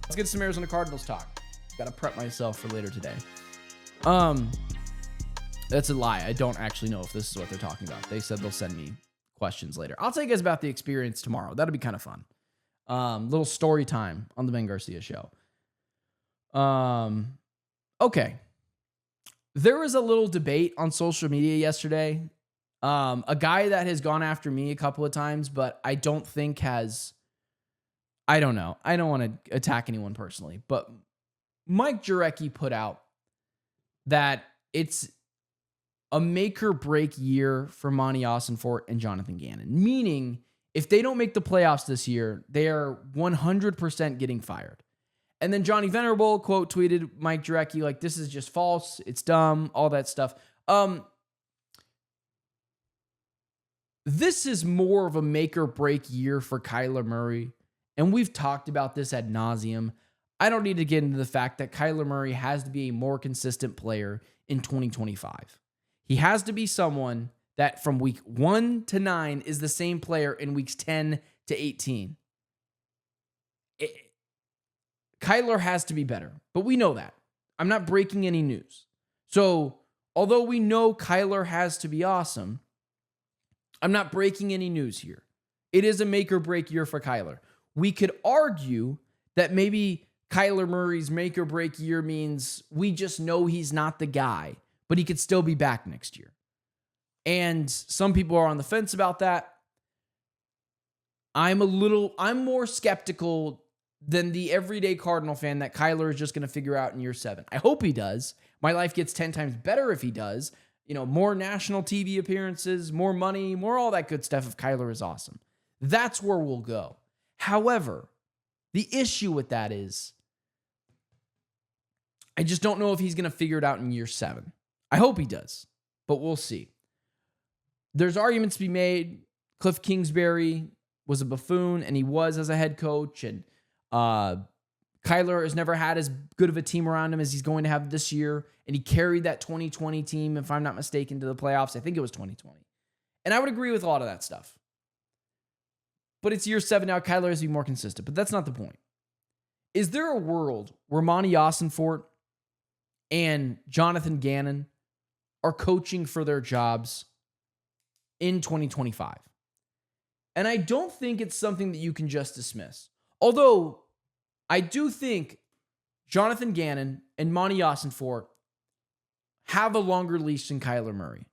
Let's get some Arizona Cardinals talk. Got to prep myself for later today. That's a lie. I don't actually know if this is what they're talking about. They said they'll send me questions later. I'll tell you guys about the experience tomorrow. That'll be kind of fun. Little story time on the Ben Garcia show. Okay. There was a little debate on social media yesterday. A guy that has gone after me a couple of times, but I don't think I don't know. I don't want to attack anyone personally, but Mike Jurecki put out that it's a make or break year for Monti Ossenfort and Jonathan Gannon, meaning if they don't make the playoffs this year, they are 100% getting fired. And then Johnny Venerable quote tweeted Mike Jurecki like, this is just false. It's dumb, all that stuff. This is more of a make or break year for Kyler Murray. And we've talked about this ad nauseum. I don't need to get into the fact that Kyler Murray has to be a more consistent player in 2025. He has to be someone that from week 1 to 9 is the same player in weeks 10 to 18. Kyler has to be better, but we know that. I'm not breaking any news. So, although we know Kyler has to be awesome, I'm not breaking any news here. It is a make or break year for Kyler. We could argue that maybe Kyler Murray's make or break year means we just know he's not the guy, but he could still be back next year. And some people are on the fence about that. I'm more skeptical than the everyday Cardinal fan that Kyler is just going to figure out in year 7. I hope he does. My life gets 10 times better if he does. You know, more national TV appearances, more money, more all that good stuff if Kyler is awesome. That's where we'll go. However, the issue with that is I just don't know if he's going to figure it out in year 7. I hope he does, but we'll see. There's arguments to be made. Cliff Kingsbury was a buffoon, and he was as a head coach, and Kyler has never had as good of a team around him as he's going to have this year, and he carried that 2020 team, if I'm not mistaken, to the playoffs. I think it was 2020. And I would agree with a lot of that stuff. But it's year 7 now. Kyler has to be more consistent, but that's not the point. Is there a world where Monti Ossenfort and Jonathan Gannon are coaching for their jobs in 2025? And I don't think it's something that you can just dismiss. Although I do think Jonathan Gannon and Monti Ossenfort have a longer leash than Kyler Murray.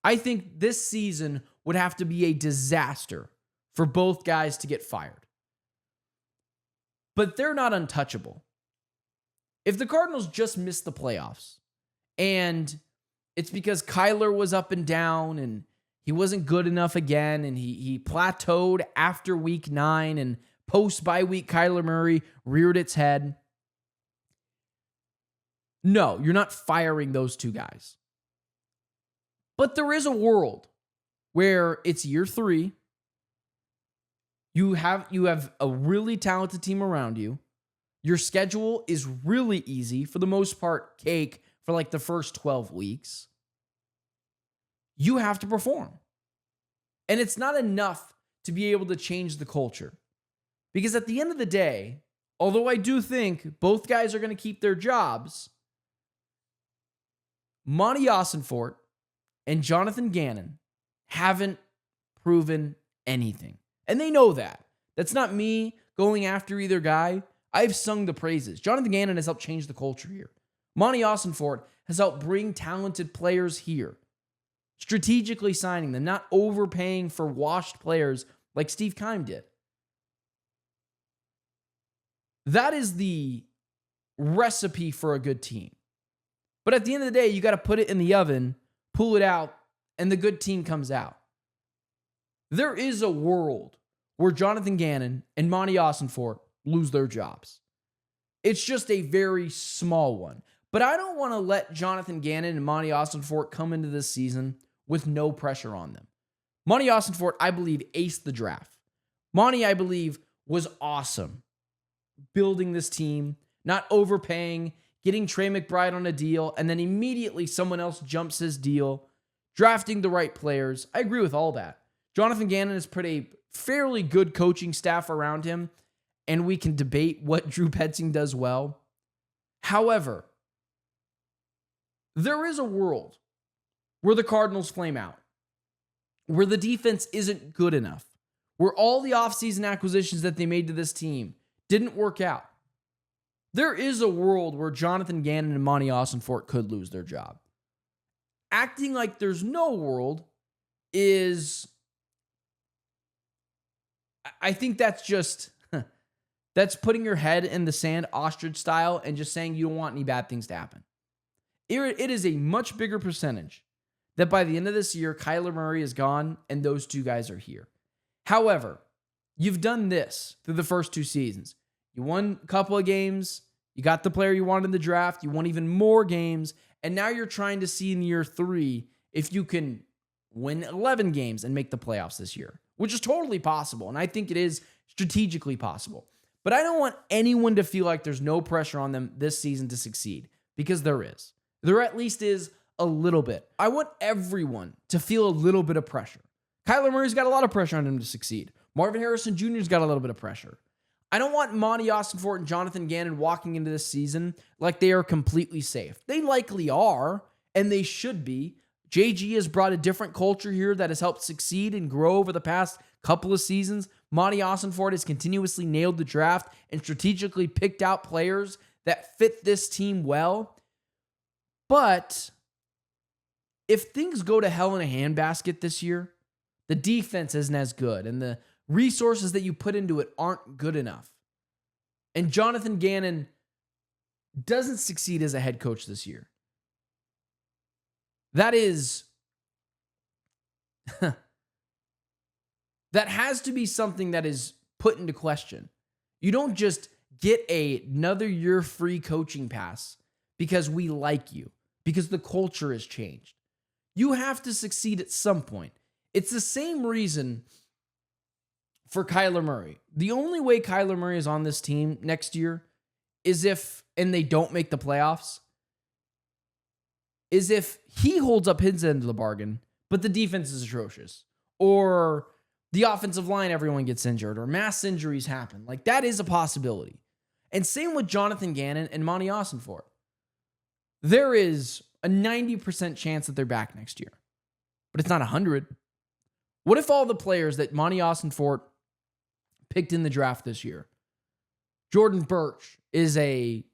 I think this season would have to be a disaster for both guys to get fired. But they're not untouchable. If the Cardinals just missed the playoffs and it's because Kyler was up and down and he wasn't good enough again and he plateaued after week 9 and post-bye week Kyler Murray reared its head. No, you're not firing those two guys. But there is a world where it's year 3. You have a really talented team around you. Your schedule is really easy, for the most part, cake for like the first 12 weeks. You have to perform. And it's not enough to be able to change the culture. Because at the end of the day, although I do think both guys are going to keep their jobs, Monti Ossenfort and Jonathan Gannon haven't proven anything. And they know that. That's not me going after either guy. I've sung the praises. Jonathan Gannon has helped change the culture here. Monti Ossenfort has helped bring talented players here. Strategically signing them, not overpaying for washed players like Steve Keim did. That is the recipe for a good team. But at the end of the day, you got to put it in the oven, pull it out, and the good team comes out. There is a world where Jonathan Gannon and Monti Ossenfort lose their jobs. It's just a very small one. But I don't want to let Jonathan Gannon and Monti Ossenfort come into this season with no pressure on them. Monti Ossenfort, I believe, aced the draft. Monti, I believe, was awesome building this team, not overpaying, getting Trey McBride on a deal, and then immediately someone else jumps his deal, drafting the right players. I agree with all that. Jonathan Gannon has put a fairly good coaching staff around him, and we can debate what Drew Petzing does well. However, there is a world where the Cardinals flame out, where the defense isn't good enough, where all the offseason acquisitions that they made to this team didn't work out. There is a world where Jonathan Gannon and Monti Ossenfort could lose their job. Acting like there's no world is, I think that's just, that's putting your head in the sand ostrich style and just saying you don't want any bad things to happen. It is a much bigger percentage that by the end of this year, Kyler Murray is gone and those two guys are here. However, you've done this through the first 2 seasons. You won a couple of games. You got the player you wanted in the draft. You won even more games. And now you're trying to see in year 3 if you can win 11 games and make the playoffs this year, which is totally possible. And I think it is strategically possible. But I don't want anyone to feel like there's no pressure on them this season to succeed, because there is. There at least is a little bit. I want everyone to feel a little bit of pressure. Kyler Murray's got a lot of pressure on him to succeed. Marvin Harrison Jr.'s got a little bit of pressure. I don't want Monti Ossenfort and Jonathan Gannon walking into this season like they are completely safe. They likely are, and they should be. JG has brought a different culture here that has helped succeed and grow over the past couple of seasons. Monti Ossenfort has continuously nailed the draft and strategically picked out players that fit this team well. But if things go to hell in a handbasket this year, the defense isn't as good, and the resources that you put into it aren't good enough, and Jonathan Gannon doesn't succeed as a head coach this year, that has to be something that is put into question. You don't just get another year free coaching pass because we like you, because the culture has changed. You have to succeed at some point. It's the same reason for Kyler Murray. The only way Kyler Murray is on this team next year is if, and they don't make the playoffs, is if he holds up his end of the bargain, but the defense is atrocious, or the offensive line, everyone gets injured, or mass injuries happen. Like, that is a possibility. And same with Jonathan Gannon and Monti Ossenfort. There is a 90% chance that they're back next year, but it's not 100. What if all the players that Monti Ossenfort picked in the draft this year, Jordan Birch is a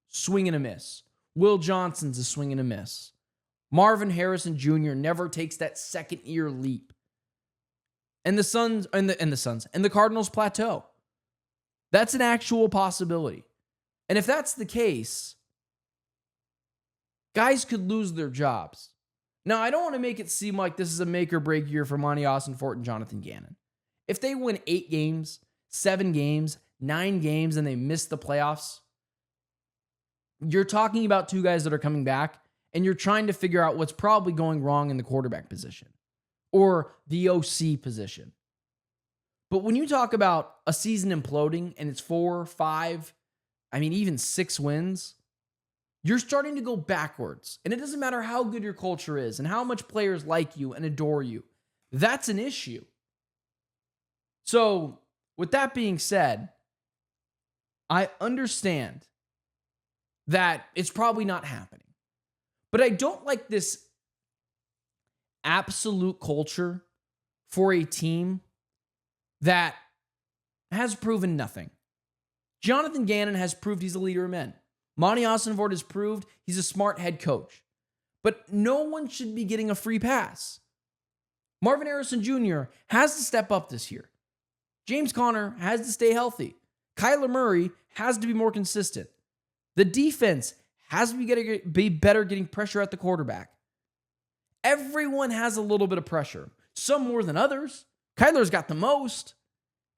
swing and a miss, Will Johnson's a swing and a miss, Marvin Harrison Jr. never takes that second year leap, and the Cardinals plateau? That's an actual possibility. And if that's the case, guys could lose their jobs. Now, I don't want to make it seem like this is a make or break year for Monti Ossenfort and Jonathan Gannon. If they win 8 games, 7 games, 9 games, and they miss the playoffs, you're talking about 2 guys that are coming back, and you're trying to figure out what's probably going wrong in the quarterback position or the OC position. But when you talk about a season imploding and it's 4, 5, even 6 wins, you're starting to go backwards. And it doesn't matter how good your culture is and how much players like you and adore you. That's an issue. So, with that being said, I understand that it's probably not happening. But I don't like this absolute culture for a team that has proven nothing. Jonathan Gannon has proved he's a leader of men. Monti Ossenfort has proved he's a smart head coach. But no one should be getting a free pass. Marvin Harrison Jr. has to step up this year. James Conner has to stay healthy. Kyler Murray has to be more consistent. The defense has to be better getting pressure at the quarterback. Everyone has a little bit of pressure, some more than others. Kyler's got the most.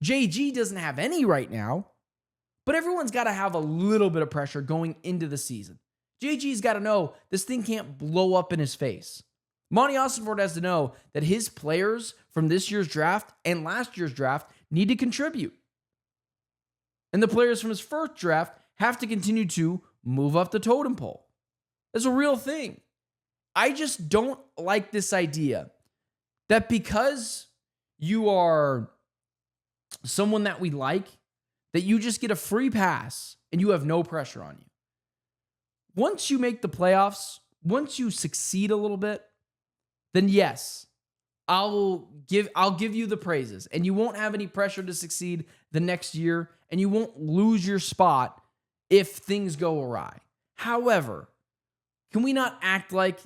JG doesn't have any right now. But everyone's got to have a little bit of pressure going into the season. JG's got to know this thing can't blow up in his face. Monti Ossenfort has to know that his players from this year's draft and last year's draft need to contribute. And the players from his first draft have to continue to move up the totem pole. That's a real thing. I just don't like this idea that because you are someone that we like, that you just get a free pass and you have no pressure on you. Once you make the playoffs, once you succeed a little bit, then yes, I'll give you the praises, and you won't have any pressure to succeed the next year, and you won't lose your spot if things go awry. However, can we not act like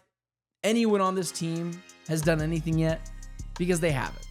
anyone on this team has done anything yet? Because they haven't.